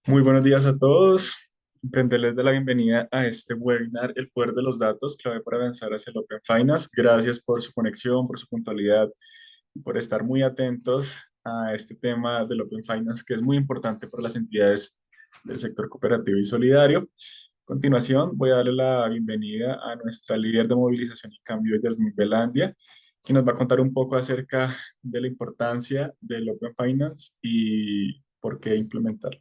Muy buenos días a todos. Les doy la bienvenida a este webinar, El poder de los datos, clave para avanzar hacia el Open Finance. Gracias por su conexión, por su puntualidad y por estar muy atentos a este tema del Open Finance, que es muy importante para las entidades del sector cooperativo y solidario. A continuación, voy a darle la bienvenida a nuestra líder de movilización y cambio, Yasmín Velandia, que nos va a contar un poco acerca de la importancia del Open Finance y por qué implementarlo.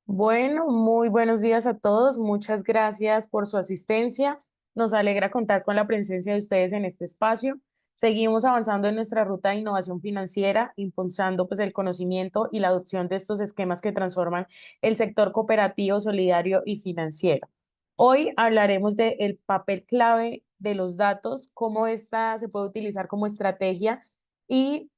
Bueno, muy buenos días a todos. Muchas gracias por su asistencia. Nos alegra contar con la presencia de ustedes en este espacio. Seguimos avanzando en nuestra ruta de innovación financiera, impulsando el conocimiento y la adopción de estos esquemas que transforman el sector cooperativo, solidario y financiero. Hoy hablaremos del papel clave de los datos, cómo esta se puede utilizar como estrategia y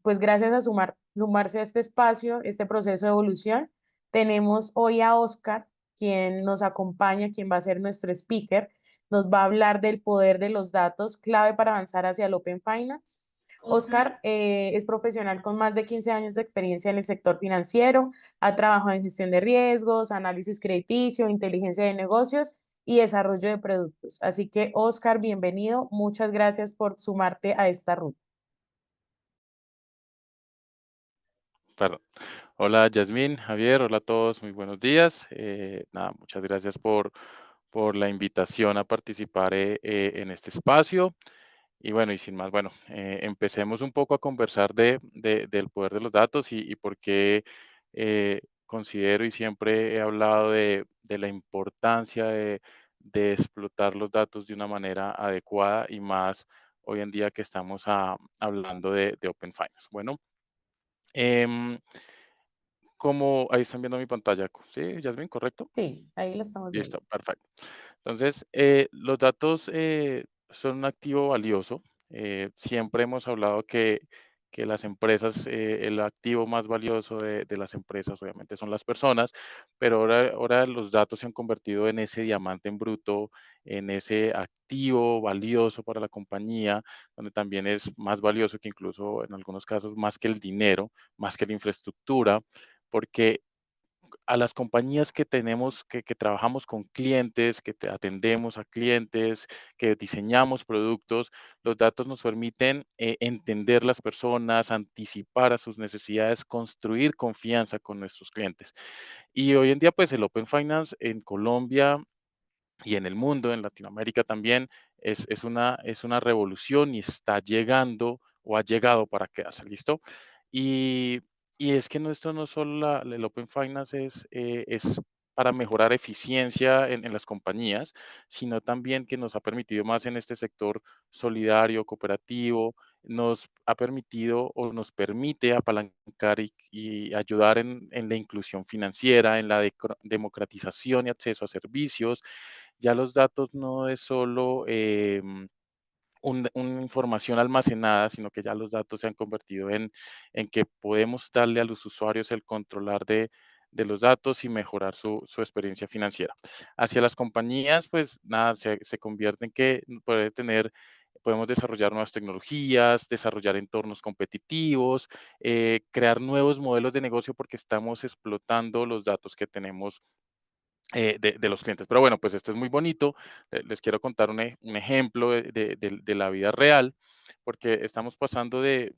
pues gracias a sumarse a este espacio, este proceso de evolución tenemos hoy a Oscar, quien nos acompaña, quien va a ser nuestro speaker. Nos va a hablar del poder de los datos, clave para avanzar hacia el Open Finance. Oscar es profesional con más de 15 años de experiencia en el sector financiero, ha trabajado en gestión de riesgos, análisis crediticio, inteligencia de negocios y desarrollo de productos. Así que, Oscar, bienvenido. Muchas gracias por sumarte a esta ruta. Perdón. Hola Yasmín, Javier, hola a todos, muy buenos días. Nada, muchas gracias por la invitación a participar en este espacio. Y bueno, y sin más, bueno, empecemos un poco a conversar del poder de los datos y por qué considero y siempre he hablado de la importancia de explotar los datos de una manera adecuada y más hoy en día que estamos hablando de Open Finance. Bueno, em, como ahí están viendo mi pantalla, ¿sí, Yasmin? ¿Correcto? Sí, ahí lo estamos viendo. Listo, perfecto. Entonces, los datos son un activo valioso. Siempre hemos hablado que las empresas, el activo más valioso de las empresas obviamente son las personas, pero ahora los datos se han convertido en ese diamante en bruto, en ese activo valioso para la compañía, donde también es más valioso que incluso en algunos casos más que el dinero, más que la infraestructura, porque a las compañías que tenemos, que trabajamos con clientes, atendemos a clientes, que diseñamos productos, los datos nos permiten entender las personas, anticipar a sus necesidades, construir confianza con nuestros clientes. Y hoy en día, pues el Open Finance en Colombia y en el mundo, en Latinoamérica también, es una revolución y está llegando o ha llegado para quedarse, ¿listo? Y, y es que esto no solo el Open Finance es para mejorar eficiencia en las compañías, sino también que nos ha permitido más en este sector solidario, cooperativo, nos ha permitido o nos permite apalancar y ayudar en la inclusión financiera, en la democratización y acceso a servicios. Ya los datos no es solo una información almacenada, sino que ya los datos se han convertido en que podemos darle a los usuarios el controlar de los datos y mejorar su experiencia financiera. Hacia las compañías, pues nada, se convierte en que podemos desarrollar nuevas tecnologías, desarrollar entornos competitivos, crear nuevos modelos de negocio porque estamos explotando los datos que tenemos de los clientes. Pero bueno, pues esto es muy bonito. Les quiero contar un ejemplo de la vida real, porque estamos pasando de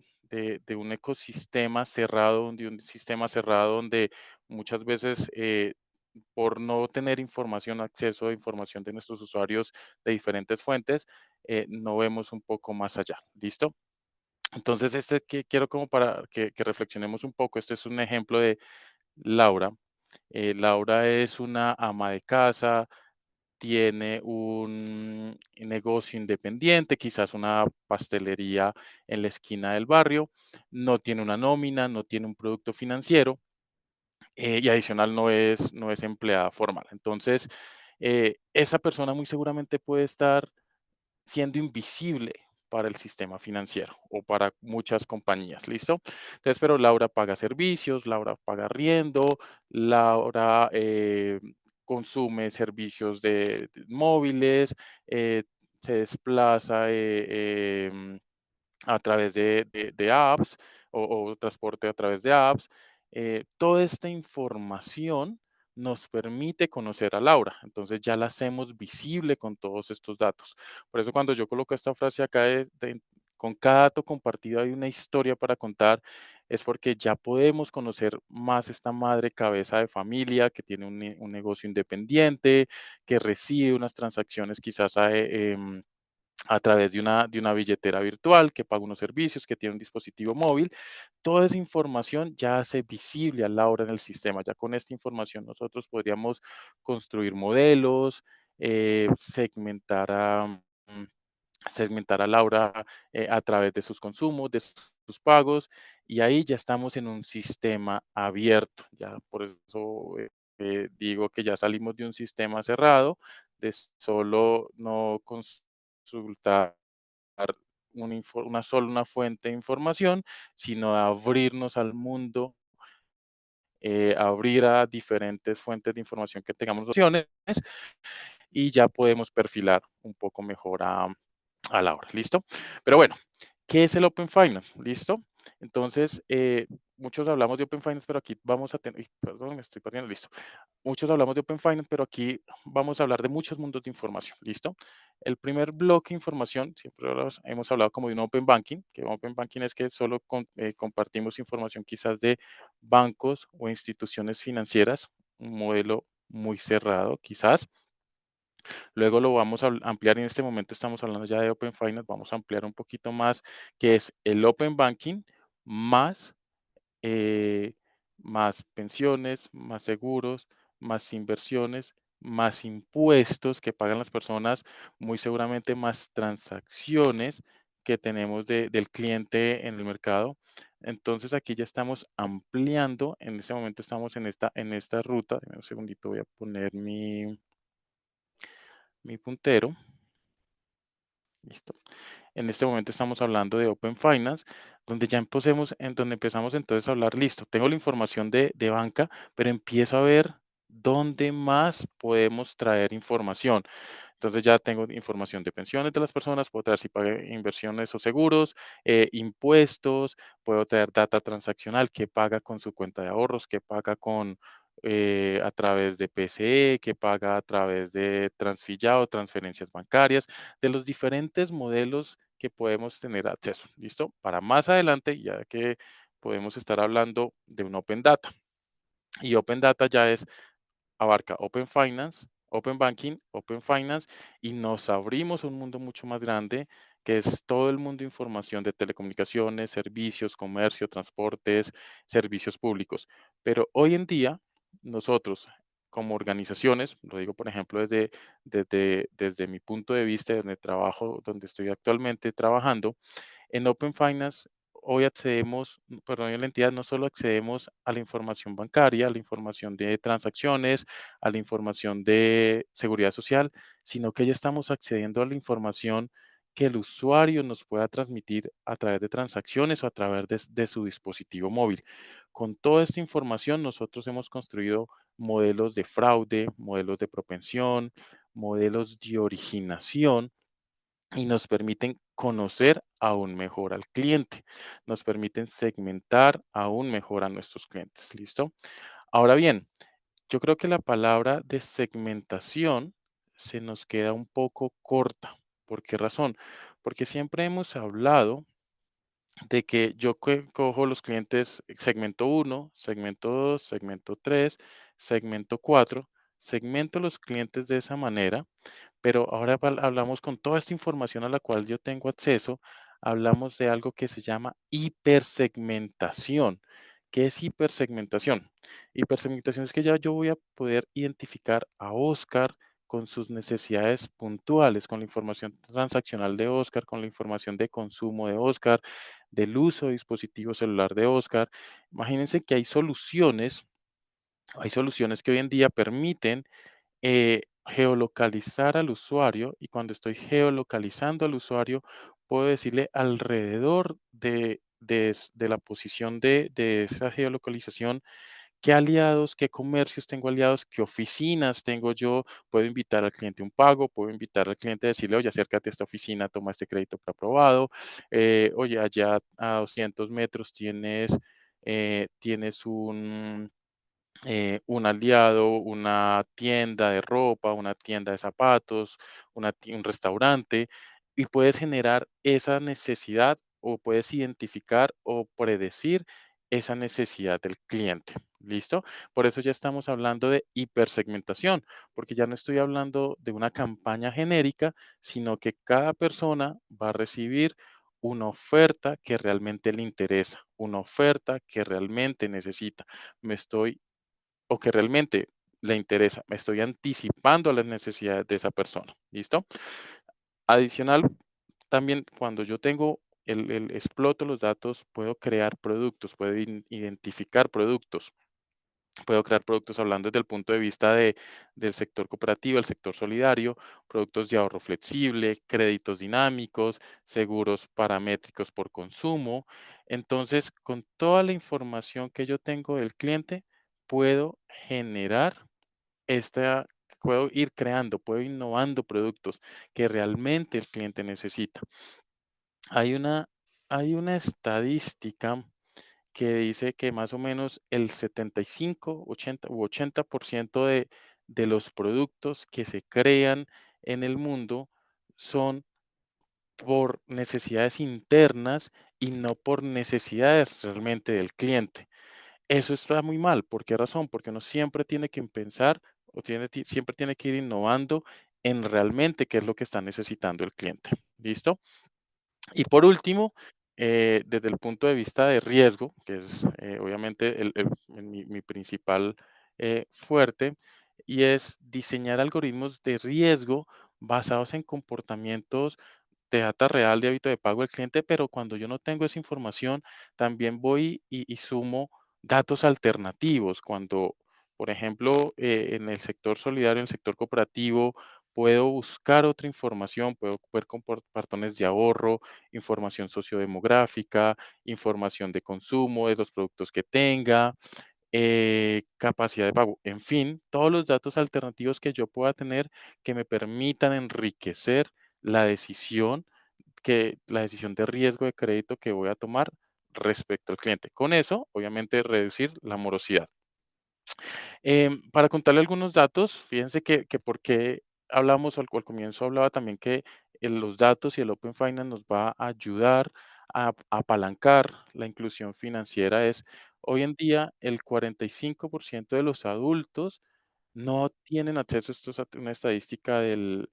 un ecosistema cerrado, de un sistema cerrado donde muchas veces por no tener información, acceso a información de nuestros usuarios de diferentes fuentes, no vemos un poco más allá. ¿Listo? Entonces, este que quiero como para que reflexionemos un poco, este es un ejemplo de Laura. Laura es una ama de casa, tiene un negocio independiente, quizás una pastelería en la esquina del barrio, no tiene una nómina, no tiene un producto financiero y adicional no es empleada formal. Entonces, esa persona muy seguramente puede estar siendo invisible para el sistema financiero o para muchas compañías, ¿listo? Entonces, pero Laura paga servicios, Laura paga arriendo, Laura consume servicios de móviles, se desplaza a través de apps o transporte a través de apps. Toda esta información nos permite conocer a Laura, entonces ya la hacemos visible con todos estos datos. Por eso cuando yo coloco esta frase acá con cada dato compartido hay una historia para contar, es porque ya podemos conocer más esta madre cabeza de familia que tiene un negocio independiente, que recibe unas transacciones quizás a través de una billetera virtual, que paga unos servicios, que tiene un dispositivo móvil. Toda esa información ya hace visible a Laura en el sistema. Ya con esta información nosotros podríamos construir modelos, segmentar mm, segmentar a Laura a través de sus consumos, de sus pagos, y ahí ya estamos en un sistema abierto. Ya por eso digo que ya salimos de un sistema cerrado, de solo no consultar una fuente de información, sino abrirnos al mundo, abrir a diferentes fuentes de información que tengamos opciones y ya podemos perfilar un poco mejor a la hora, ¿listo? Pero bueno, ¿qué es el Open Finance? ¿Listo? Entonces, muchos hablamos de Open Finance, pero aquí vamos a tener, perdón, me estoy perdiendo, listo. Muchos hablamos de Open Finance, pero aquí vamos a hablar de muchos mundos de información, ¿listo? El primer bloque de información, siempre hemos hablado como de un Open Banking, que Open Banking es que solo compartimos información quizás de bancos o instituciones financieras, un modelo muy cerrado quizás. Luego lo vamos a ampliar, en este momento estamos hablando ya de Open Finance, vamos a ampliar un poquito más, que es el Open Banking más, eh, más pensiones, más seguros, más inversiones, más impuestos que pagan las personas, muy seguramente más transacciones que tenemos del cliente en el mercado. Entonces aquí ya estamos ampliando, en este momento estamos en esta ruta. Deme un segundito, voy a poner mi puntero. Listo. En este momento estamos hablando de Open Finance, donde empezamos entonces a hablar, listo, tengo la información de banca, pero empiezo a ver dónde más podemos traer información. Entonces ya tengo información de pensiones de las personas, puedo traer si paga inversiones o seguros, impuestos, puedo traer data transaccional, que paga con su cuenta de ahorros, que paga a través de PCE, que paga a través de Transfillado, transferencias bancarias, de los diferentes modelos que podemos tener acceso. ¿Listo? Para más adelante, ya que podemos estar hablando de un Open Data. Y Open Data ya abarca Open Finance, Open Banking, Open Finance y nos abrimos a un mundo mucho más grande que es todo el mundo de información de telecomunicaciones, servicios, comercio, transportes, servicios públicos. Pero hoy en día nosotros como organizaciones, lo digo por ejemplo desde mi punto de vista, donde trabajo, donde estoy actualmente trabajando, en Open Finance, hoy perdón, en la entidad no solo accedemos a la información bancaria, a la información de transacciones, a la información de seguridad social, sino que ya estamos accediendo a la información que el usuario nos pueda transmitir a través de transacciones o a través de su dispositivo móvil. Con toda esta información, nosotros hemos construido modelos de fraude, modelos de propensión, modelos de originación y nos permiten conocer aún mejor al cliente, nos permiten segmentar aún mejor a nuestros clientes. ¿Listo? Ahora bien, yo creo que la palabra de segmentación se nos queda un poco corta. ¿Por qué razón? Porque siempre hemos hablado de que yo cojo los clientes segmento uno, segmento 2, segmento 3, segmento 4, segmento los clientes de esa manera, pero ahora hablamos con toda esta información a la cual yo tengo acceso, hablamos de algo que se llama hipersegmentación. ¿Qué es hipersegmentación? Hipersegmentación es que ya yo voy a poder identificar a Oscar con sus necesidades puntuales, con la información transaccional de Oscar, con la información de consumo de Oscar, del uso de dispositivo celular de Oscar. Imagínense que hay soluciones que hoy en día permiten geolocalizar al usuario y cuando estoy geolocalizando al usuario, puedo decirle alrededor de la posición de esa geolocalización qué aliados, qué comercios tengo aliados, qué oficinas tengo yo. Puedo invitar al cliente a un pago, puedo invitar al cliente a decirle, oye, acércate a esta oficina, toma este crédito preaprobado. Oye, allá a 200 metros tienes un aliado, una tienda de ropa, una tienda de zapatos, un restaurante, y puedes generar esa necesidad o puedes identificar o predecir esa necesidad del cliente. ¿Listo? Por eso ya estamos hablando de hipersegmentación, porque ya no estoy hablando de una campaña genérica, sino que cada persona va a recibir una oferta que realmente le interesa, una oferta que realmente necesita. Me estoy o que realmente le interesa. Me estoy anticipando a las necesidades de esa persona. ¿Listo? Adicional, también cuando yo tengo exploto los datos, puedo crear productos, puedo identificar productos. Puedo crear productos hablando desde el punto de vista del sector cooperativo, el sector solidario, productos de ahorro flexible, créditos dinámicos, seguros paramétricos por consumo. Entonces, con toda la información que yo tengo del cliente, puedo generar esta, puedo ir creando, puedo ir innovando productos que realmente el cliente necesita. Hay una, hay una estadística que dice que más o menos el 75, 80 u 80% de los productos que se crean en el mundo son por necesidades internas y no por necesidades realmente del cliente. Eso está muy mal. ¿Por qué razón? Porque uno siempre tiene que pensar o siempre tiene que ir innovando en realmente qué es lo que está necesitando el cliente. ¿Listo? Y por último, desde el punto de vista de riesgo, que es obviamente mi principal fuerte, y es diseñar algoritmos de riesgo basados en comportamientos de data real de hábito de pago del cliente, pero cuando yo no tengo esa información, también voy y sumo datos alternativos. Cuando, por ejemplo, en el sector solidario, en el sector cooperativo, puedo buscar otra información, puedo ver patrones de ahorro, información sociodemográfica, información de consumo de los productos que tenga, capacidad de pago, en fin, todos los datos alternativos que yo pueda tener que me permitan enriquecer la decisión la decisión de riesgo de crédito que voy a tomar respecto al cliente. Con eso, obviamente, reducir la morosidad. Para contarle algunos datos, fíjense que por qué hablamos al comienzo hablaba también que los datos y el Open Finance nos va a ayudar a apalancar la inclusión financiera. Hoy en día el 45% de los adultos no tienen acceso, esto es una estadística del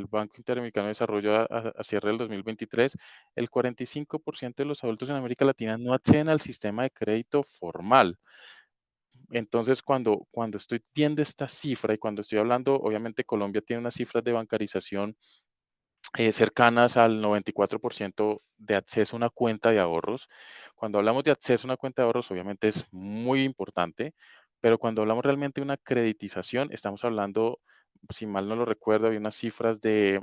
Banco Interamericano de Desarrollo a cierre del 2023, el 45% de los adultos en América Latina no acceden al sistema de crédito formal. Entonces, cuando estoy viendo esta cifra y cuando estoy hablando, obviamente Colombia tiene unas cifras de bancarización cercanas al 94% de acceso a una cuenta de ahorros. Cuando hablamos de acceso a una cuenta de ahorros, obviamente es muy importante, pero cuando hablamos realmente de una creditización, estamos hablando, si mal no lo recuerdo, había unas cifras de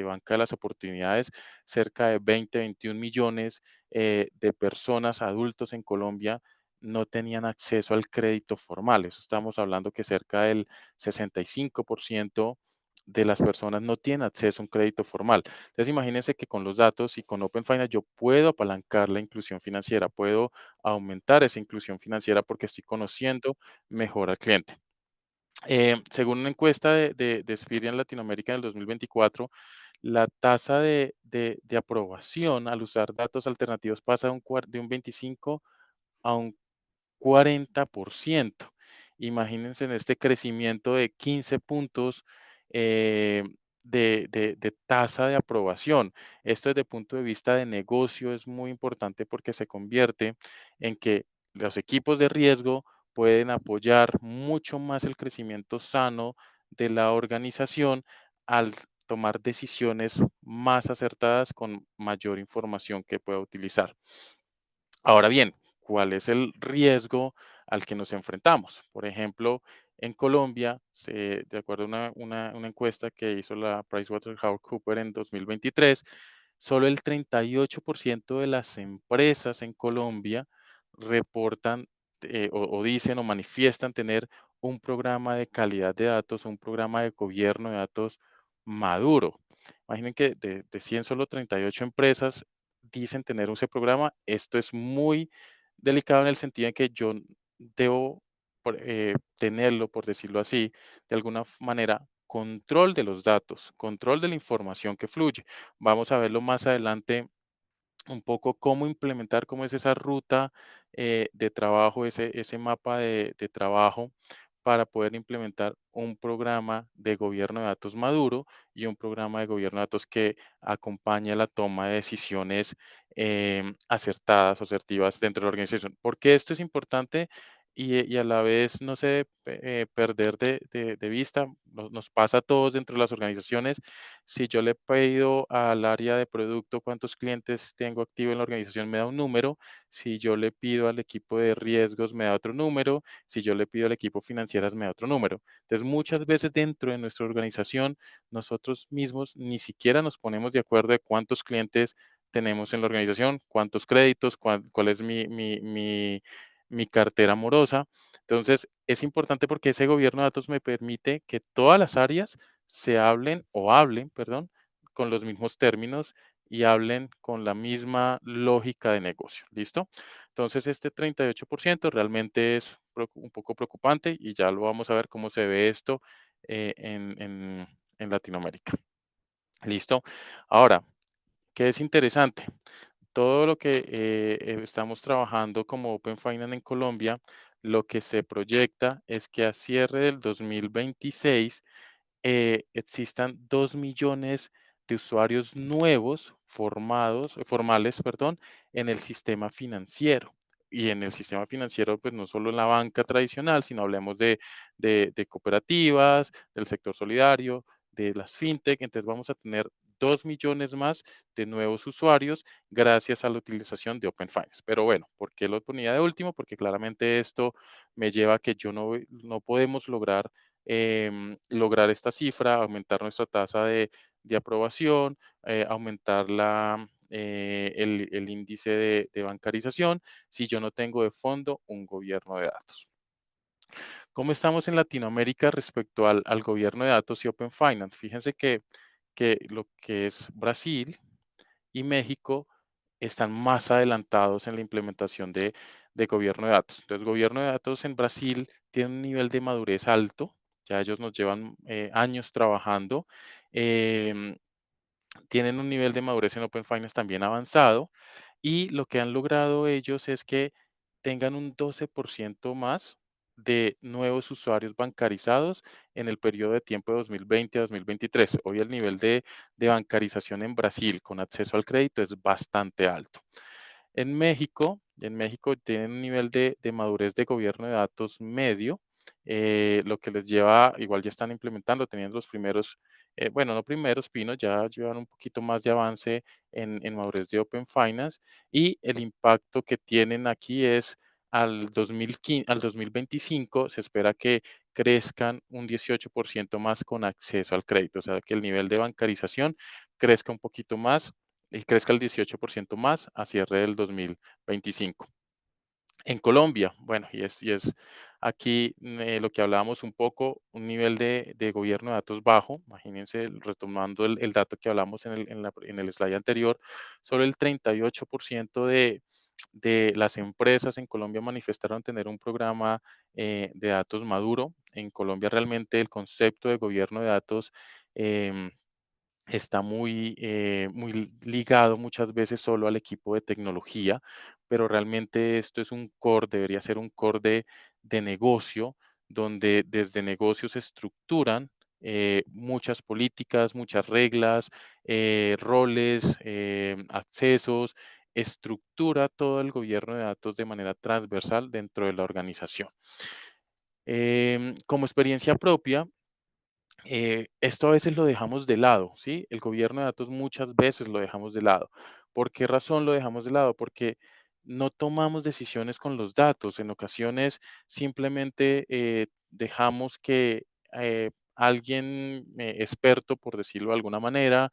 Banca de las Oportunidades, cerca de 20, 21 millones de personas, adultos en Colombia, no tenían acceso al crédito formal. Eso estamos hablando que cerca del 65% de las personas no tienen acceso a un crédito formal. Entonces, imagínense que con los datos y con Open Finance yo puedo apalancar la inclusión financiera, puedo aumentar esa inclusión financiera porque estoy conociendo mejor al cliente. Según una encuesta de Experian Latinoamérica en el 2024, la tasa de aprobación al usar datos alternativos pasa de un 25 a un 40%. Imagínense en este crecimiento de 15 puntos eh, de tasa de aprobación. Esto desde el punto de vista de negocio es muy importante porque se convierte en que los equipos de riesgo pueden apoyar mucho más el crecimiento sano de la organización al tomar decisiones más acertadas con mayor información que pueda utilizar. Ahora bien, ¿cuál es el riesgo al que nos enfrentamos? Por ejemplo, en Colombia, de acuerdo a una encuesta que hizo la PricewaterhouseCoopers en 2023, solo el 38% de las empresas en Colombia reportan o dicen o manifiestan tener un programa de calidad de datos, un programa de gobierno de datos maduro. Imaginen que de 100 solo 38 empresas dicen tener ese programa. Esto es muy delicado en el sentido en que yo debo tenerlo, por decirlo así, de alguna manera, control de los datos, control de la información que fluye. Vamos a verlo más adelante un poco cómo implementar, cómo es esa ruta de trabajo, ese mapa de trabajo para poder implementar un programa de gobierno de datos maduro y un programa de gobierno de datos que acompañe la toma de decisiones acertadas o asertivas dentro de la organización. Porque esto es importante y a la vez no se debe perder de vista, nos pasa a todos dentro de las organizaciones. Si yo le pido al área de producto cuántos clientes tengo activo en la organización, me da un número. Si yo le pido al equipo de riesgos, me da otro número. Si yo le pido al equipo financieras, me da otro número. Entonces, muchas veces dentro de nuestra organización, nosotros mismos ni siquiera nos ponemos de acuerdo de cuántos clientes tenemos en la organización, cuántos créditos, cuál es mi cartera morosa. Entonces, es importante porque ese gobierno de datos me permite que todas las áreas se hablen, perdón, con los mismos términos y hablen con la misma lógica de negocio. ¿Listo? Entonces, este 38% realmente es un poco preocupante y ya lo vamos a ver cómo se ve esto en Latinoamérica. ¿Listo? Ahora, ¿qué es interesante? Todo lo que estamos trabajando como Open Finance en Colombia, lo que se proyecta es que a cierre del 2026 existan 2 millones de usuarios nuevos formales, perdón, en el sistema financiero. Y en el sistema financiero, pues no solo en la banca tradicional, sino hablemos de cooperativas, del sector solidario, de las fintech. Entonces vamos a tener 2 millones más de nuevos usuarios gracias a la utilización de Open Finance. Pero bueno, ¿por qué lo ponía de último? Porque claramente esto me lleva a que no podemos lograr esta cifra, aumentar nuestra tasa de aprobación, aumentar el índice de bancarización si yo no tengo de fondo un gobierno de datos. ¿Cómo estamos en Latinoamérica respecto al gobierno de datos y Open Finance? Fíjense que lo que es Brasil y México están más adelantados en la implementación de gobierno de datos. Entonces, gobierno de datos en Brasil tiene un nivel de madurez alto, ya ellos nos llevan años trabajando, em, tienen un nivel de madurez en Open Finance también avanzado y lo que han logrado ellos es que tengan un 12% más de nuevos usuarios bancarizados en el periodo de tiempo de 2020 a 2023. Hoy el nivel de bancarización en Brasil con acceso al crédito es bastante alto. En México tienen un nivel de madurez de gobierno de datos medio, lo que les lleva, igual ya están implementando, teniendo los primeros, bueno, no primeros pinos, ya llevan un poquito más de avance en madurez de Open Finance y el impacto que tienen aquí es al 2025 se espera que crezcan un 18% más con acceso al crédito, o sea, que el nivel de bancarización crezca un poquito más y crezca el 18% más a cierre del 2025. En Colombia, bueno, y es aquí lo que hablábamos un poco, un nivel de gobierno de datos bajo. Imagínense, retomando el dato que hablamos en el slide anterior, solo el 38% de las empresas en Colombia manifestaron tener un programa de datos maduro. En Colombia realmente el concepto de gobierno de datos em, está muy ligado muchas veces solo al equipo de tecnología, pero realmente esto es un core, debería ser un core de negocio, donde desde negocios se estructuran muchas políticas, muchas reglas, roles, accesos, estructura todo el gobierno de datos de manera transversal dentro de la organización. Como experiencia propia, esto a veces lo dejamos de lado, ¿sí? El gobierno de datos muchas veces lo dejamos de lado. ¿Por qué razón lo dejamos de lado? Porque no tomamos decisiones con los datos. En ocasiones simplemente dejamos que alguien experto, por decirlo de alguna manera,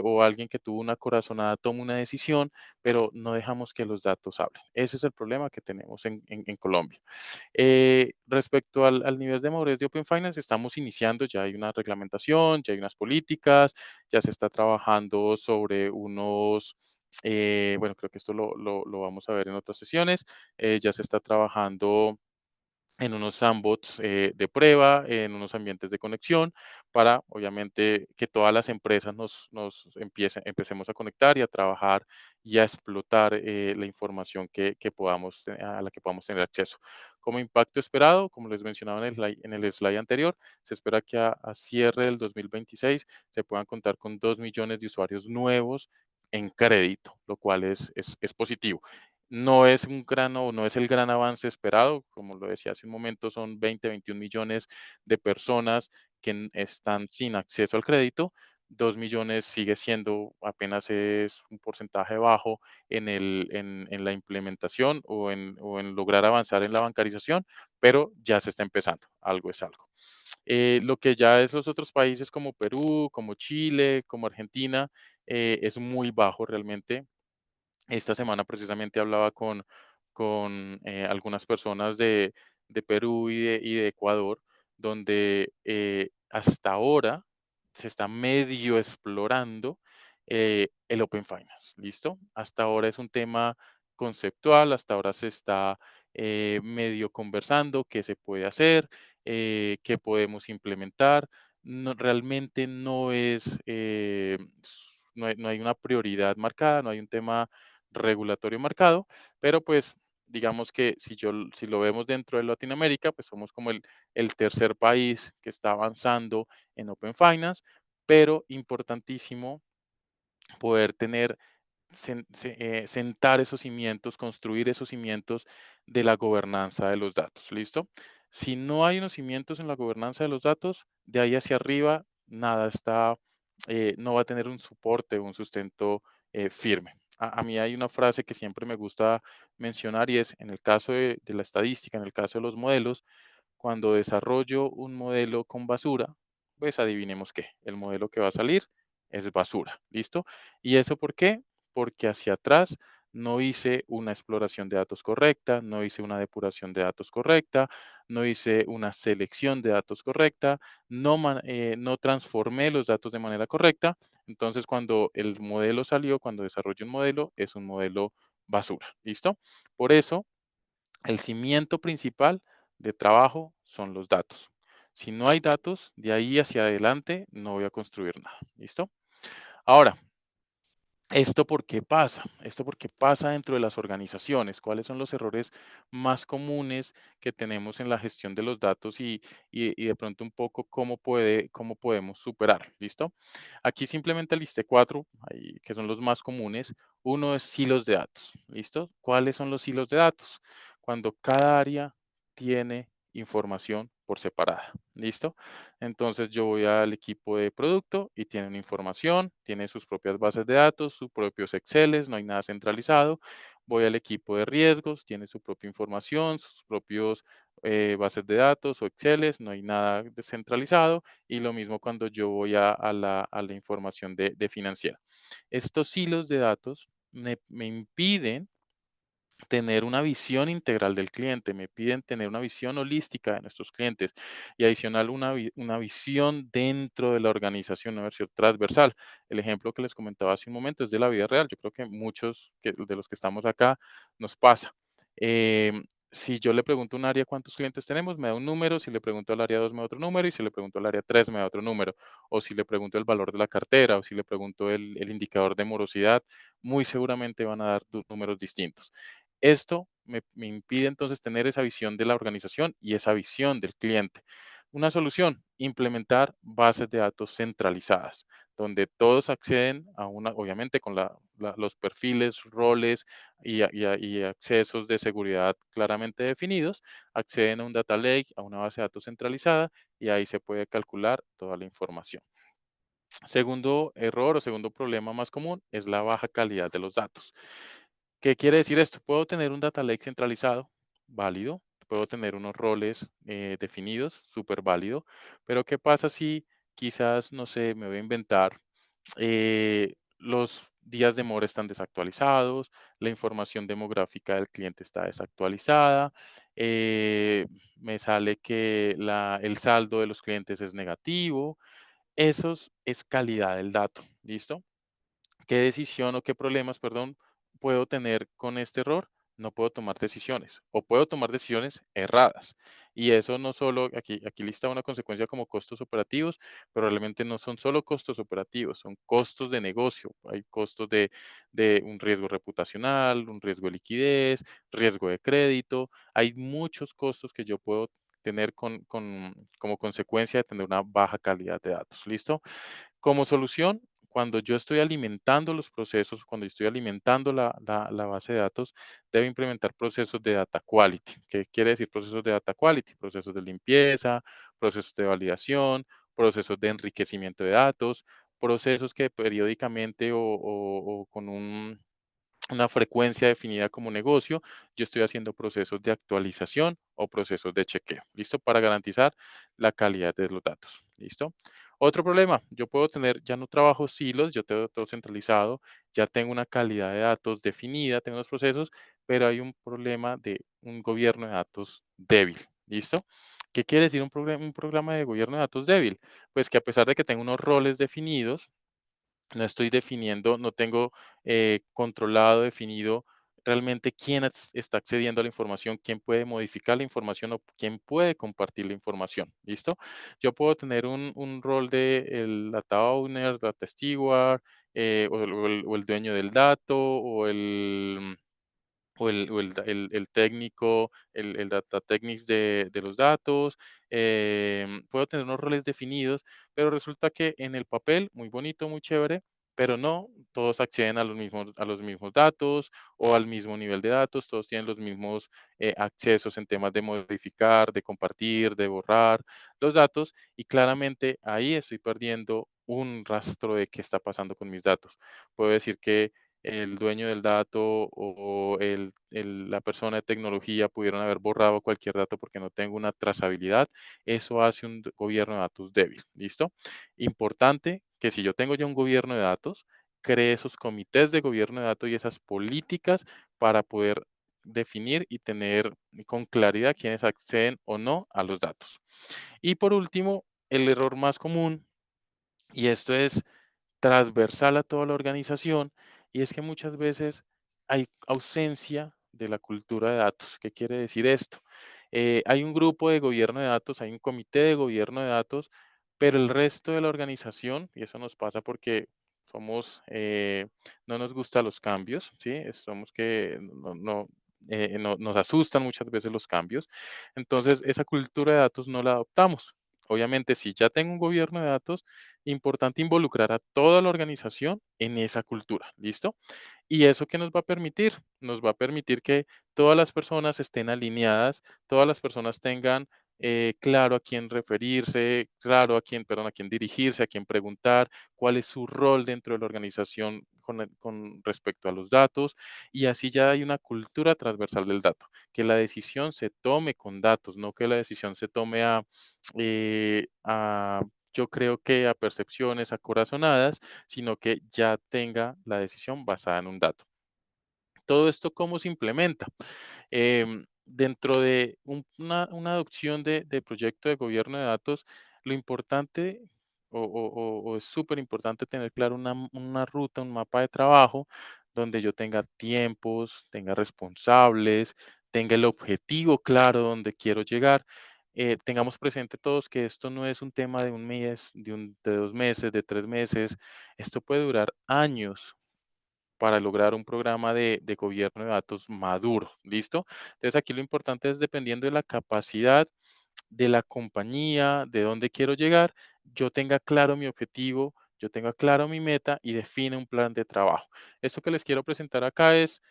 o alguien que tuvo una corazonada toma una decisión, pero no dejamos que los datos hablen. Ese es el problema que tenemos en Colombia. Respecto al nivel de madurez de Open Finance, estamos iniciando, ya hay una reglamentación, ya hay unas políticas, ya se está trabajando sobre unos, bueno, creo que esto lo vamos a ver en otras sesiones, ya se está trabajando en unos sandbox de prueba, en unos ambientes de conexión, para obviamente que todas las empresas empecemos a conectar y a trabajar y a explotar la información que podamos, a la que podamos tener acceso. Como impacto esperado, como les mencionaba en el slide anterior, se espera que a cierre del 2026 se puedan contar con 2 millones de usuarios nuevos en crédito, lo cual es positivo. No es un gran o no es el gran avance esperado, como lo decía hace un momento, son 20, 21 millones de personas que están sin acceso al crédito. 2 millones sigue siendo apenas es un porcentaje bajo en la implementación o en lograr avanzar en la bancarización, pero ya se está empezando, algo es algo. Lo que ya es los otros países como Perú, como Chile, como Argentina, es muy bajo realmente. Esta semana precisamente hablaba con algunas personas de Perú y de Ecuador, donde hasta ahora se está medio explorando el Open Finance, ¿listo? Hasta ahora es un tema conceptual, hasta ahora se está medio conversando qué se puede hacer, qué podemos implementar. Realmente no es, no hay una prioridad marcada, no hay un tema regulatorio marcado, pero pues digamos que si lo vemos dentro de Latinoamérica, pues somos como el tercer país que está avanzando en Open Finance, pero importantísimo poder tener sentar esos cimientos, construir esos cimientos de la gobernanza de los datos, ¿listo? Si no hay unos cimientos en la gobernanza de los datos, de ahí hacia arriba nada está, no va a tener un soporte, un sustento firme. A mí hay una frase que siempre me gusta mencionar y es, en el caso de la estadística, en el caso de los modelos, cuando desarrollo un modelo con basura, pues adivinemos qué, el modelo que va a salir es basura, ¿listo? ¿Y eso por qué? Porque hacia atrás no hice una exploración de datos correcta, no hice una depuración de datos correcta, no hice una selección de datos correcta, no transformé los datos de manera correcta. Entonces, cuando el modelo salió, cuando desarrollo un modelo, es un modelo basura, ¿listo? Por eso el cimiento principal de trabajo son los datos. Si no hay datos, de ahí hacia adelante no voy a construir nada. ¿Listo? Ahora, ¿esto por qué pasa? ¿Esto por qué pasa dentro de las organizaciones? ¿Cuáles son los errores más comunes que tenemos en la gestión de los datos y de pronto un poco cómo podemos superar? ¿Listo? Aquí simplemente listé cuatro, ahí, que son los más comunes. Uno es silos de datos. ¿Listo? ¿Cuáles son los silos de datos? Cuando cada área tiene información por separada. ¿Listo? Entonces yo voy al equipo de producto y tienen información, tiene sus propias bases de datos, sus propios Exceles, no hay nada centralizado. Voy al equipo de riesgos, tiene su propia información, sus propios bases de datos o Exceles, no hay nada descentralizado. Y lo mismo cuando yo voy a la información de financiera. Estos hilos de datos me impiden tener una visión integral del cliente, me piden tener una visión holística de nuestros clientes y adicional una visión dentro de la organización, una versión transversal. El ejemplo que les comentaba hace un momento es de la vida real. Yo creo que muchos de los que estamos acá nos pasa. Si yo le pregunto a un área cuántos clientes tenemos, me da un número, si le pregunto al área 2 me da otro número y si le pregunto al área 3 me da otro número, o si le pregunto el valor de la cartera o si le pregunto el indicador de morosidad, muy seguramente van a dar números distintos. Esto me impide entonces tener esa visión de la organización y esa visión del cliente. Una solución, implementar bases de datos centralizadas, donde todos acceden a una, obviamente con los perfiles, roles y accesos de seguridad claramente definidos, acceden a un data lake, a una base de datos centralizada y ahí se puede calcular toda la información. Segundo error o segundo problema más común es la baja calidad de los datos. ¿Qué quiere decir esto? Puedo tener un data lake centralizado, válido, puedo tener unos roles definidos, súper válido, pero ¿qué pasa si quizás, no sé, me voy a inventar, los días de mora están desactualizados, la información demográfica del cliente está desactualizada, eh, me sale que el saldo de los clientes es negativo? Eso es calidad del dato, ¿listo? ¿Qué decisión o qué problemas, perdón, puedo tener con este error? No puedo tomar decisiones o puedo tomar decisiones erradas. Y eso no solo, aquí lista una consecuencia como costos operativos, pero realmente no son solo costos operativos, son costos de negocio. Hay costos de un riesgo reputacional, un riesgo de liquidez, riesgo de crédito. Hay muchos costos que yo puedo tener como consecuencia de tener una baja calidad de datos. ¿Listo? Como solución, cuando yo estoy alimentando los procesos, cuando estoy alimentando la base de datos, debo implementar procesos de data quality. ¿Qué quiere decir procesos de data quality? Procesos de limpieza, procesos de validación, procesos de enriquecimiento de datos, procesos que periódicamente o con una frecuencia definida como negocio, yo estoy haciendo procesos de actualización o procesos de chequeo, ¿listo? Para garantizar la calidad de los datos, ¿listo? Otro problema, yo puedo tener, ya no trabajo silos, yo tengo todo centralizado, ya tengo una calidad de datos definida, tengo los procesos, pero hay un problema de un gobierno de datos débil, ¿listo? ¿Qué quiere decir un programa de gobierno de datos débil? Pues que a pesar de que tengo unos roles definidos, no estoy definiendo, no tengo controlado, definido realmente quién está accediendo a la información, quién puede modificar la información o quién puede compartir la información. ¿Listo? Yo puedo tener un rol de el data owner, data steward, o el dueño del dato, o el técnico, el data technics de los datos. Puedo tener unos roles definidos, pero resulta que en el papel, muy bonito, muy chévere, pero no todos acceden a los mismos datos o al mismo nivel de datos, todos tienen los mismos accesos en temas de modificar, de compartir, de borrar los datos, y claramente ahí estoy perdiendo un rastro de qué está pasando con mis datos. Puedo decir que el dueño del dato o la persona de tecnología pudieron haber borrado cualquier dato porque no tengo una trazabilidad. Eso hace un gobierno de datos débil. ¿Listo? Importante que si yo tengo ya un gobierno de datos, cree esos comités de gobierno de datos y esas políticas para poder definir y tener con claridad quiénes acceden o no a los datos. Y por último, el error más común, y esto es transversal a toda la organización, y es que muchas veces hay ausencia de la cultura de datos. ¿Qué quiere decir esto? Hay un grupo de gobierno de datos, hay un comité de gobierno de datos, pero el resto de la organización, y eso nos pasa porque no nos gustan los cambios, ¿sí? Somos que nos asustan muchas veces los cambios. Entonces, esa cultura de datos no la adoptamos. Obviamente, si ya tengo un gobierno de datos, importante involucrar a toda la organización en esa cultura, ¿listo? ¿Y eso qué nos va a permitir? Nos va a permitir que todas las personas estén alineadas, todas las personas tengan claro a quién referirse, claro a quién dirigirse, a quién preguntar, cuál es su rol dentro de la organización con respecto a los datos, y así ya hay una cultura transversal del dato, que la decisión se tome con datos, no que la decisión se tome yo creo que a percepciones, a corazonadas, sino que ya tenga la decisión basada en un dato. Todo esto, ¿cómo se implementa? Dentro de una adopción de proyecto de gobierno de datos, lo importante o es súper importante tener claro una ruta, un mapa de trabajo donde yo tenga tiempos, tenga responsables, tenga el objetivo claro donde quiero llegar. Tengamos presente todos que esto no es un tema de un mes, de 2 meses, de 3 meses. Esto puede durar años para lograr un programa de gobierno de datos maduro, ¿listo? Entonces aquí lo importante es dependiendo de la capacidad de la compañía, de dónde quiero llegar, yo tenga claro mi objetivo, yo tenga claro mi meta y define un plan de trabajo. Esto que les quiero presentar acá es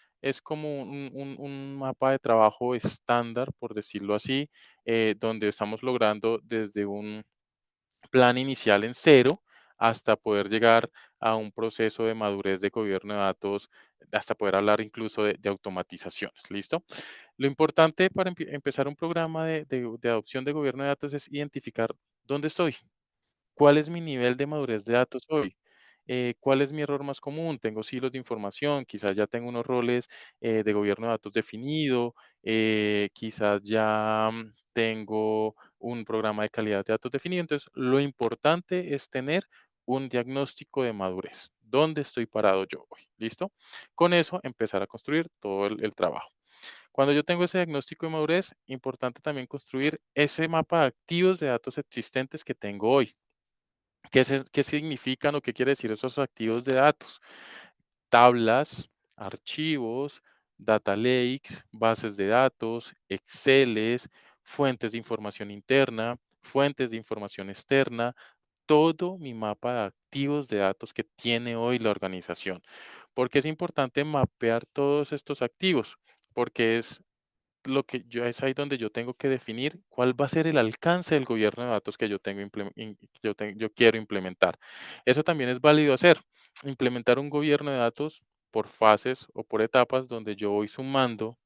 como un mapa de trabajo estándar, por decirlo así, donde estamos logrando desde un plan inicial en cero hasta poder llegar a un proceso de madurez de gobierno de datos, hasta poder hablar incluso de automatizaciones. ¿Listo? Lo importante para empezar un programa de adopción de gobierno de datos es identificar dónde estoy. ¿Cuál es mi nivel de madurez de datos hoy? ¿Cuál es mi error más común? Tengo silos de información, quizás ya tengo unos roles de gobierno de datos definido, quizás ya tengo un programa de calidad de datos definido. Entonces, lo importante es tener un diagnóstico de madurez. ¿Dónde estoy parado yo hoy? ¿Listo? Con eso, empezar a construir todo el trabajo. Cuando yo tengo ese diagnóstico de madurez, importante también construir ese mapa de activos de datos existentes que tengo hoy. ¿Qué significan o qué quiere decir esos activos de datos? Tablas, archivos, data lakes, bases de datos, Exceles, fuentes de información interna, fuentes de información externa, todo mi mapa de activos de datos que tiene hoy la organización. ¿Por qué es importante mapear todos estos activos? Porque es ahí donde yo tengo que definir cuál va a ser el alcance del gobierno de datos que yo tengo yo quiero implementar. Eso también es válido hacer, implementar un gobierno de datos por fases o por etapas donde yo voy sumando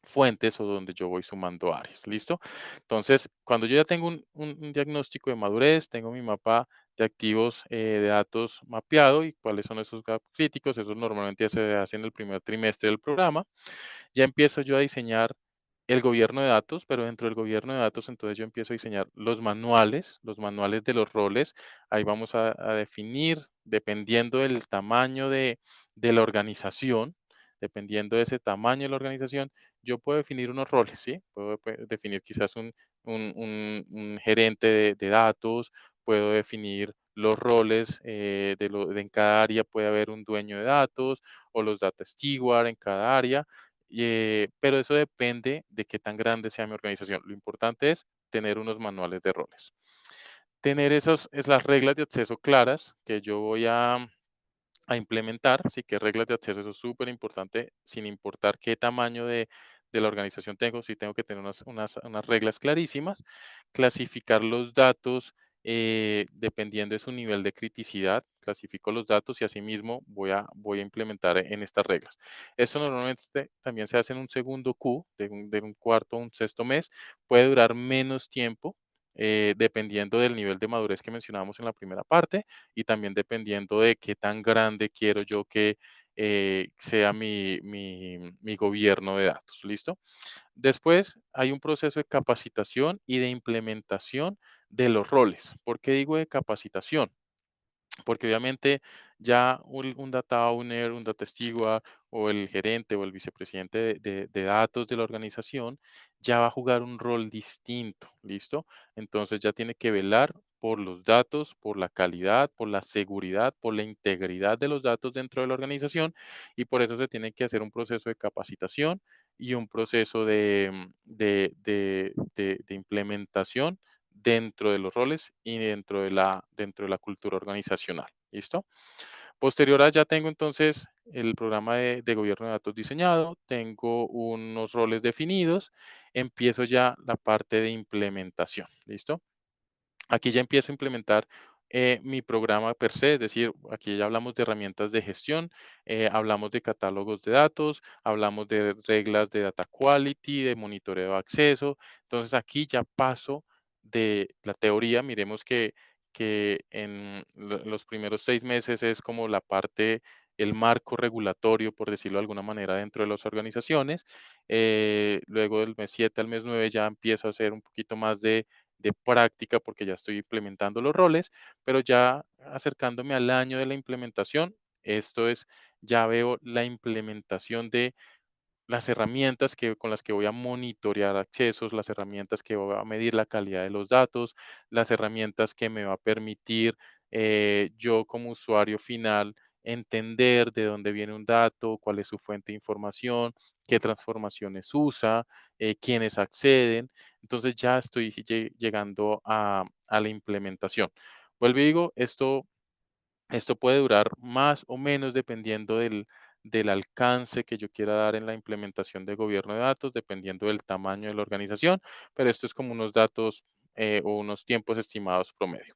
fuentes o donde yo voy sumando áreas. ¿Listo? Entonces, cuando yo ya tengo un diagnóstico de madurez, tengo mi mapa de activos de datos mapeado y cuáles son esos gaps críticos, eso normalmente ya se hace en el primer trimestre del programa. Ya empiezo yo a diseñar el gobierno de datos, pero dentro del gobierno de datos, entonces yo empiezo a diseñar los manuales de los roles. Ahí vamos a definir, dependiendo del tamaño de la organización, dependiendo de ese tamaño de la organización, yo puedo definir unos roles, ¿sí? Puedo definir quizás un gerente de datos, puedo definir los roles en cada área puede haber un dueño de datos o los data steward en cada área pero eso depende de qué tan grande sea mi organización. Lo importante es tener unos manuales de roles. Tener las reglas de acceso claras que yo voy a implementar, sí que reglas de acceso, eso es súper importante, sin importar qué tamaño de la organización tengo, sí tengo que tener unas reglas clarísimas, clasificar los datos dependiendo de su nivel de criticidad, clasifico los datos y asimismo voy a implementar en estas reglas. Eso normalmente también se hace en un segundo Q, de un cuarto a un sexto mes, puede durar menos tiempo. Dependiendo del nivel de madurez que mencionábamos en la primera parte, y también dependiendo de qué tan grande quiero yo que sea mi gobierno de datos. ¿Listo? Después hay un proceso de capacitación y de implementación de los roles. ¿Por qué digo de capacitación? Porque obviamente ya un data owner, un data steward o el gerente o el vicepresidente de datos de la organización ya va a jugar un rol distinto, ¿listo? Entonces ya tiene que velar por los datos, por la calidad, por la seguridad, por la integridad de los datos dentro de la organización y por eso se tiene que hacer un proceso de capacitación y un proceso de implementación dentro de los roles y dentro de la cultura organizacional. ¿Listo? Posterior a ya tengo entonces el programa de gobierno de datos diseñado, tengo unos roles definidos, empiezo ya la parte de implementación. ¿Listo? Aquí ya empiezo a implementar mi programa per se, es decir, aquí ya hablamos de herramientas de gestión, hablamos de catálogos de datos, hablamos de reglas de data quality, de monitoreo de acceso. Entonces aquí ya paso de la teoría, miremos que en los primeros 6 meses es como la parte, el marco regulatorio, por decirlo de alguna manera, dentro de las organizaciones. Luego del mes 7 al mes 9 ya empiezo a hacer un poquito más de práctica porque ya estoy implementando los roles, pero ya acercándome al año de la implementación, esto es, ya veo la implementación de las herramientas con las que voy a monitorear accesos, las herramientas que voy a medir la calidad de los datos, las herramientas que me va a permitir yo como usuario final entender de dónde viene un dato, cuál es su fuente de información, qué transformaciones usa, quiénes acceden. Entonces ya estoy llegando a la implementación. Vuelvo y digo, esto puede durar más o menos dependiendo del alcance que yo quiera dar en la implementación de gobierno de datos, dependiendo del tamaño de la organización, pero esto es como unos datos o unos tiempos estimados promedio.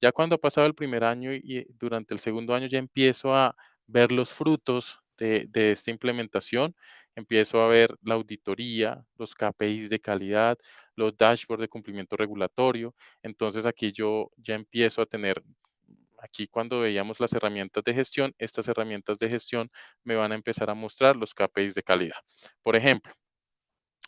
Ya cuando ha pasado el primer año y durante el segundo año ya empiezo a ver los frutos de esta implementación, empiezo a ver la auditoría, los KPIs de calidad, los dashboards de cumplimiento regulatorio. Entonces aquí yo ya empiezo a tener, aquí cuando veíamos las herramientas de gestión, estas herramientas de gestión me van a empezar a mostrar los KPIs de calidad. Por ejemplo,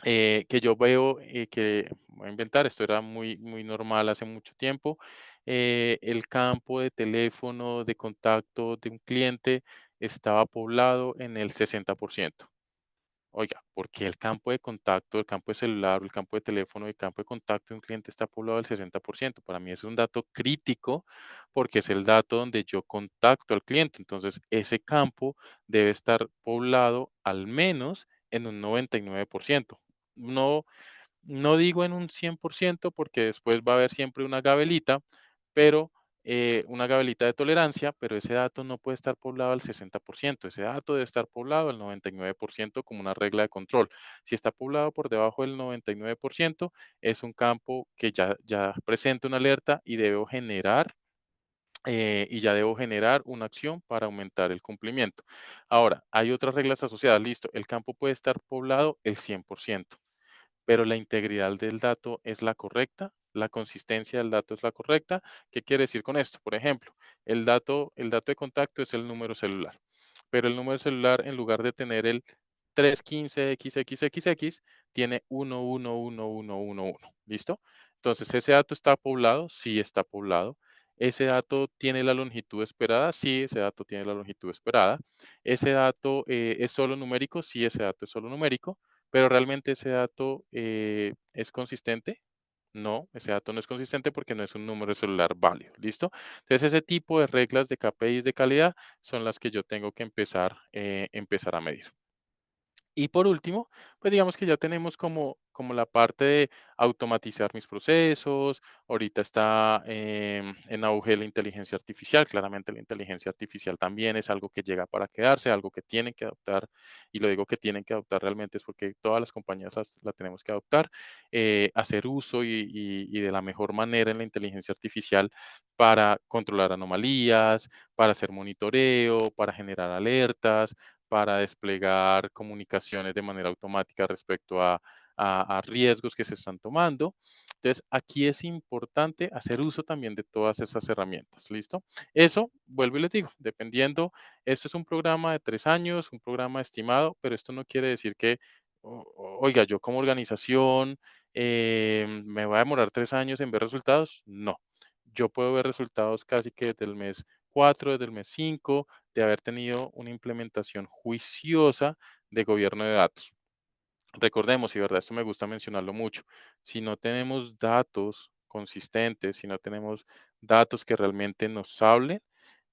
que yo veo que, voy a inventar, esto era muy, muy normal hace mucho tiempo, el campo de teléfono de contacto de un cliente estaba poblado en el 60%. Oiga, ¿por qué el campo de contacto, el campo de celular, o el campo de teléfono, el campo de contacto de un cliente está poblado al 60%? Para mí es un dato crítico porque es el dato donde yo contacto al cliente. Entonces, ese campo debe estar poblado al menos en un 99%. No, no digo en un 100% porque después va a haber siempre una gabelita, pero una gabelita de tolerancia, pero ese dato no puede estar poblado al 60%. Ese dato debe estar poblado al 99% como una regla de control. Si está poblado por debajo del 99%, es un campo que ya presenta una alerta y debo generar y ya debo generar una acción para aumentar el cumplimiento. Ahora, hay otras reglas asociadas. Listo, el campo puede estar poblado el 100%, pero la integridad del dato es la correcta, la consistencia del dato es la correcta. ¿Qué quiere decir con esto? Por ejemplo, el dato de contacto es el número celular, pero el número celular en lugar de tener el 315XXX tiene 111111. ¿Listo? Entonces, ¿ese dato está poblado? Sí, está poblado. ¿Ese dato tiene la longitud esperada? Sí, ese dato tiene la longitud esperada. ¿Ese dato es solo numérico? Sí, ese dato es solo numérico. Pero realmente ese dato es consistente. No, ese dato no es consistente porque no es un número de celular válido. ¿Listo? Entonces, ese tipo de reglas de KPIs de calidad son las que yo tengo que empezar a medir. Y por último, pues digamos que ya tenemos como la parte de automatizar mis procesos. Ahorita está en auge la inteligencia artificial. Claramente la inteligencia artificial también es algo que llega para quedarse, algo que tienen que adoptar. Y lo digo que tienen que adoptar realmente es porque todas las compañías la tenemos que adoptar, hacer uso y de la mejor manera en la inteligencia artificial para controlar anomalías, para hacer monitoreo, para generar alertas, para desplegar comunicaciones de manera automática respecto a riesgos que se están tomando. Entonces, aquí es importante hacer uso también de todas esas herramientas, ¿listo? Eso, vuelvo y les digo, dependiendo, esto es un programa de 3 años, un programa estimado, pero esto no quiere decir que, oiga, yo como organización me va a demorar 3 años en ver resultados. No, yo puedo ver resultados casi que desde el mes 4, desde el mes 5, de haber tenido una implementación juiciosa de gobierno de datos. Recordemos, y verdad, esto me gusta mencionarlo mucho, si no tenemos datos consistentes, si no tenemos datos que realmente nos hablen,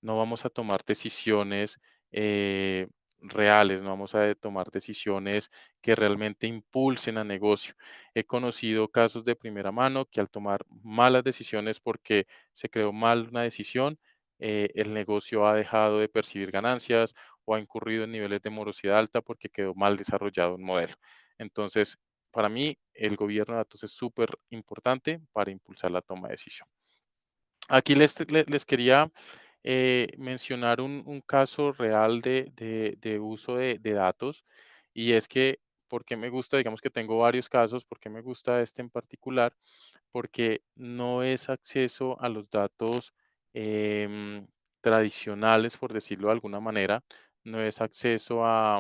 no vamos a tomar decisiones eh, reales, no vamos a tomar decisiones que realmente impulsen a negocio. He conocido casos de primera mano que al tomar malas decisiones porque se creó mal una decisión, el negocio ha dejado de percibir ganancias o ha incurrido en niveles de morosidad alta porque quedó mal desarrollado un modelo. Entonces, para mí, el gobierno de datos es súper importante para impulsar la toma de decisión. Aquí les quería mencionar un caso real de uso de datos y es que, ¿por qué me gusta? Digamos que tengo varios casos, ¿por qué me gusta este en particular? Porque no es acceso a los datos tradicionales, por decirlo de alguna manera, no es acceso a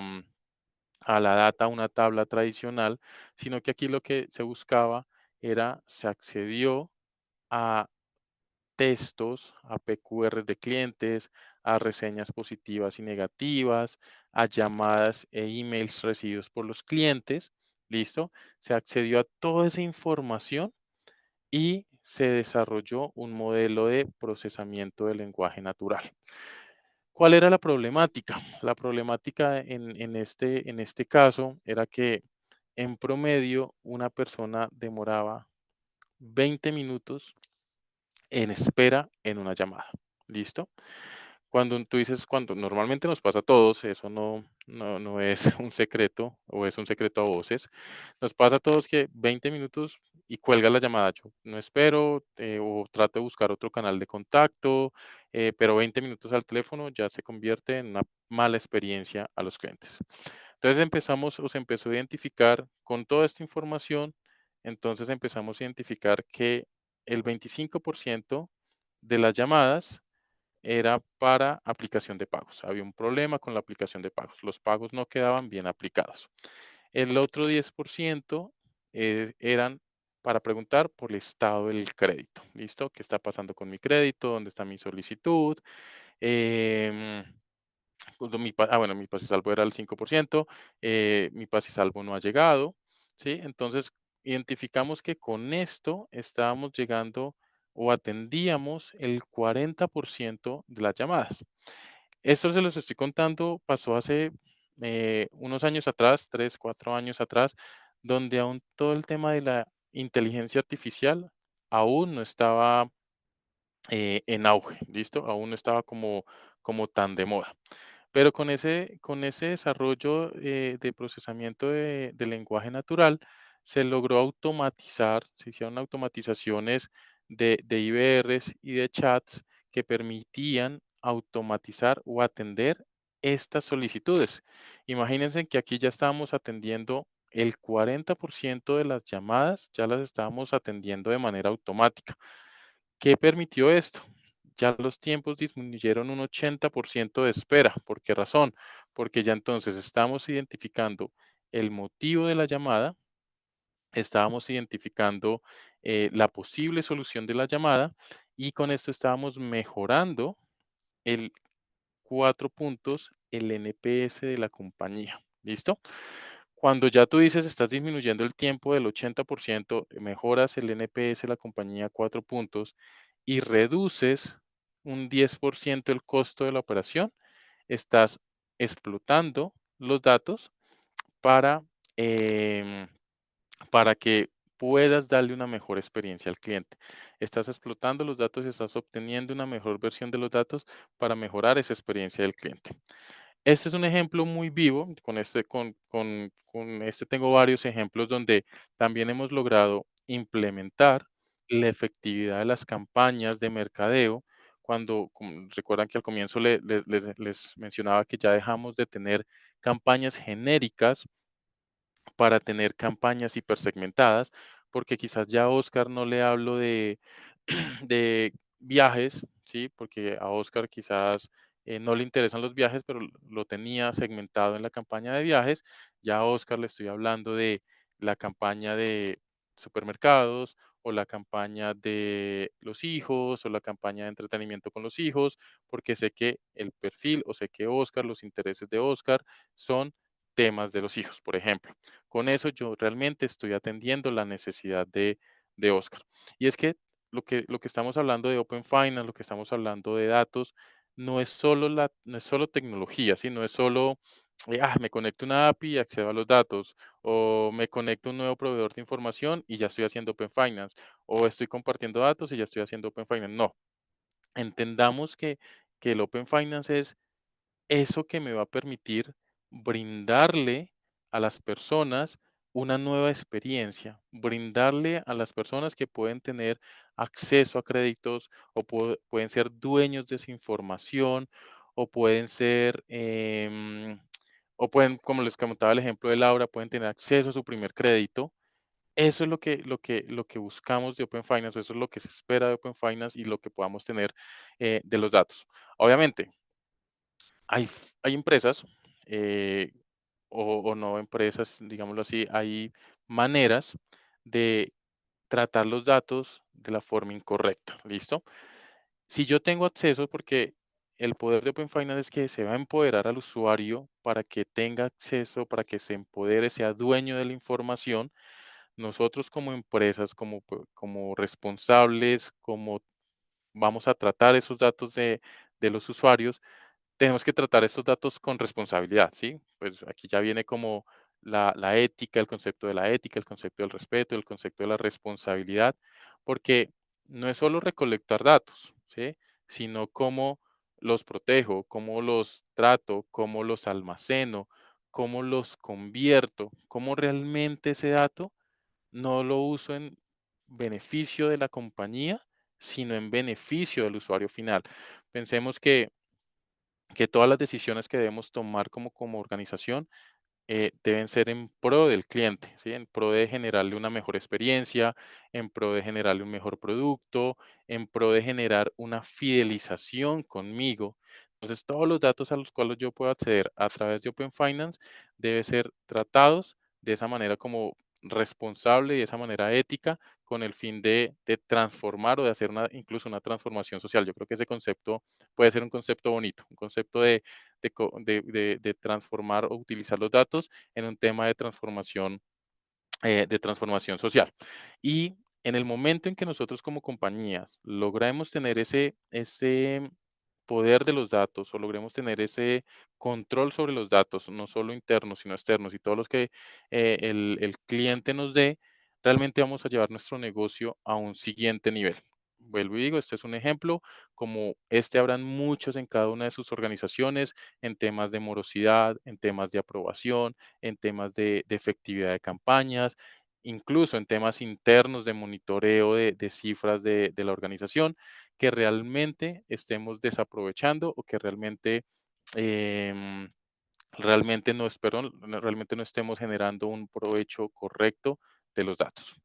la data, una tabla tradicional, sino que aquí lo que se buscaba era, se accedió a textos, a PQR de clientes, a reseñas positivas y negativas, a llamadas e emails recibidos por los clientes, ¿listo? Se accedió a toda esa información y se desarrolló un modelo de procesamiento del lenguaje natural. ¿Cuál era la problemática? La problemática en este caso era que en promedio una persona demoraba 20 minutos en espera en una llamada. ¿Listo? Cuando tú dices, cuando normalmente nos pasa a todos, eso no es un secreto o es un secreto a voces, nos pasa a todos que 20 minutos y cuelga la llamada. Yo no espero o trato de buscar otro canal de contacto, pero 20 minutos al teléfono ya se convierte en una mala experiencia a los clientes. Entonces empezamos o se empezó a identificar con toda esta información, entonces empezamos a identificar que el 25% de las llamadas era para aplicación de pagos. Había un problema con la aplicación de pagos. Los pagos no quedaban bien aplicados. El otro 10% eran para preguntar por el estado del crédito. ¿Listo? ¿Qué está pasando con mi crédito? ¿Dónde está mi solicitud? Em, pues, bueno, mi pase salvo era el 5%, mi pase salvo no ha llegado, ¿sí? Entonces, identificamos que con esto estábamos llegando o atendíamos el 40% de las llamadas. Esto se los estoy contando, pasó hace unos años atrás, 3, 4 años atrás, donde aún todo el tema de la inteligencia artificial aún no estaba en auge, ¿listo? Aún no estaba como tan de moda. Pero con ese desarrollo de procesamiento de lenguaje natural, se logró automatizar, se hicieron automatizaciones de IVRs y de chats que permitían automatizar o atender estas solicitudes. Imagínense que aquí ya estábamos atendiendo el 40% de las llamadas, ya las estábamos atendiendo de manera automática. ¿Qué permitió esto? Ya los tiempos disminuyeron un 80% de espera. ¿Por qué razón? Porque ya entonces estamos identificando el motivo de la llamada, estábamos identificando la posible solución de la llamada y con esto estábamos mejorando el 4 puntos el NPS de la compañía. ¿Listo? Cuando ya tú dices estás disminuyendo el tiempo del 80%, mejoras el NPS de la compañía 4 puntos y reduces un 10% el costo de la operación, estás explotando los datos para, em, para que puedas darle una mejor experiencia al cliente. Estás explotando los datos y estás obteniendo una mejor versión de los datos para mejorar esa experiencia del cliente. Este es un ejemplo muy vivo, con este tengo varios ejemplos donde también hemos logrado implementar la efectividad de las campañas de mercadeo, cuando, como recuerdan que al comienzo les mencionaba que ya dejamos de tener campañas genéricas para tener campañas hipersegmentadas, porque quizás ya a Oscar no le hablo de, de viajes, ¿sí? Porque a Oscar quizás no le interesan los viajes, pero lo tenía segmentado en la campaña de viajes. Ya a Oscar le estoy hablando de la campaña de supermercados o la campaña de los hijos o la campaña de entretenimiento con los hijos, porque sé que el perfil o sé que Oscar, los intereses de Oscar son temas de los hijos, por ejemplo. Con eso yo realmente estoy atendiendo la necesidad de Oscar. Y es que lo que estamos hablando de Open Finance, lo que estamos hablando de datos, no es solo tecnología, ¿sí? No es solo, me conecto a una API y accedo a los datos, o me conecto a un nuevo proveedor de información y ya estoy haciendo Open Finance, o estoy compartiendo datos y ya estoy haciendo Open Finance. No, entendamos que el Open Finance es eso que me va a permitir brindarle a las personas una nueva experiencia, brindarle a las personas que pueden tener acceso a créditos o pueden ser dueños de esa información o pueden ser, o pueden, como les comentaba el ejemplo de Laura, pueden tener acceso a su primer crédito. Eso es lo que buscamos de Open Finance, eso es lo que se espera de Open Finance y lo que podamos tener de los datos. Obviamente, hay empresas, eh, o no empresas, digámoslo así, hay maneras de tratar los datos de la forma incorrecta, ¿listo? Si yo tengo acceso, porque el poder de Open Finance es que se va a empoderar al usuario para que tenga acceso, para que se empodere, sea dueño de la información. Nosotros como empresas, como responsables, como vamos a tratar esos datos de los usuarios, tenemos que tratar estos datos con responsabilidad, ¿sí? Pues aquí ya viene como la ética, el concepto de la ética, el concepto del respeto, el concepto de la responsabilidad, porque no es solo recolectar datos, ¿sí? Sino cómo los protejo, cómo los trato, cómo los almaceno, cómo los convierto, cómo realmente ese dato no lo uso beneficio de la compañía, sino en beneficio del usuario final. Pensemos que todas las decisiones que debemos tomar como organización deben ser en pro del cliente, ¿sí? En pro de generarle una mejor experiencia, en pro de generarle un mejor producto, en pro de generar una fidelización conmigo. Entonces, todos los datos a los cuales yo puedo acceder a través de Open Finance deben ser tratados de esa manera como responsable y de esa manera ética con el fin de transformar o de hacer incluso una transformación social. Yo creo que ese concepto puede ser un concepto bonito, un concepto de transformar o utilizar los datos en un tema de transformación social. Y en el momento en que nosotros como compañías logremos tener ese poder de los datos o logremos tener ese control sobre los datos, no solo internos, sino externos y todos los que el cliente nos dé, realmente vamos a llevar nuestro negocio a un siguiente nivel. Vuelvo y digo, este es un ejemplo, como este habrán muchos en cada una de sus organizaciones, en temas de morosidad, en temas de aprobación, en temas de efectividad de campañas, incluso en temas internos de monitoreo de cifras de la organización, que realmente estemos desaprovechando o que em, realmente no estemos generando un provecho correcto de los datos.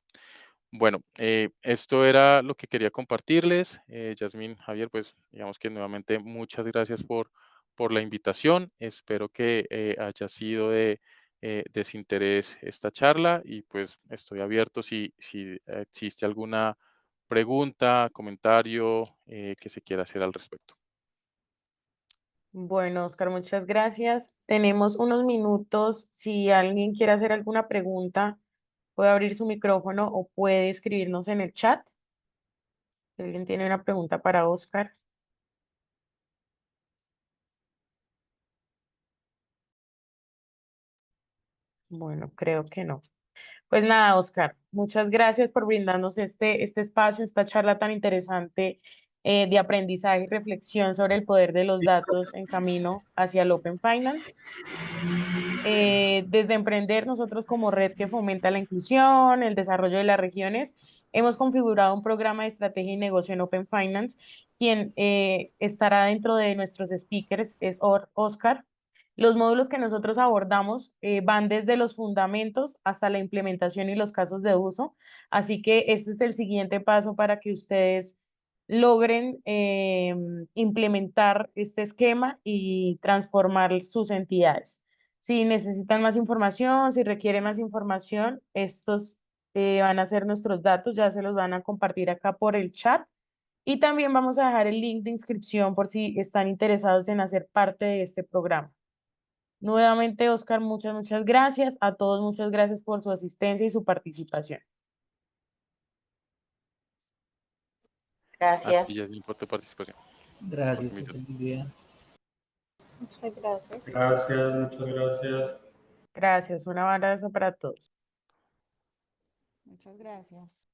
Bueno, esto era lo que quería compartirles. Yasmín, Javier, pues digamos que nuevamente muchas gracias por la invitación. Espero que haya sido de su interés esta charla y pues estoy abierto si existe alguna pregunta, comentario que se quiera hacer al respecto. Bueno, Oscar, muchas gracias. Tenemos unos minutos. Si alguien quiere hacer alguna pregunta, puede abrir su micrófono o puede escribirnos en el chat. Si alguien tiene una pregunta para Oscar. Bueno, creo que no. Pues nada, Oscar, muchas gracias por brindarnos este espacio, esta charla tan interesante de aprendizaje y reflexión sobre el poder de los datos en camino hacia el Open Finance. Desde Emprender, nosotros como red que fomenta la inclusión, el desarrollo de las regiones, hemos configurado un programa de estrategia y negocio en Open Finance. Quien estará dentro de nuestros speakers es Oscar. Los módulos que nosotros abordamos van desde los fundamentos hasta la implementación y los casos de uso. Así que este es el siguiente paso para que ustedes logren implementar este esquema y transformar sus entidades. Si necesitan más información, si requieren más información, estos van a ser nuestros datos, ya se los van a compartir acá por el chat. Y también vamos a dejar el link de inscripción por si están interesados en hacer parte de este programa. Nuevamente, Oscar, muchas gracias. A todos, muchas gracias por su asistencia y su participación. A ti, Gracias. Yasmín, por tu participación. Por tu Gracias, invitación. feliz día. Muchas gracias. Gracias, muchas gracias. Gracias. Un abrazo para todos. Muchas gracias.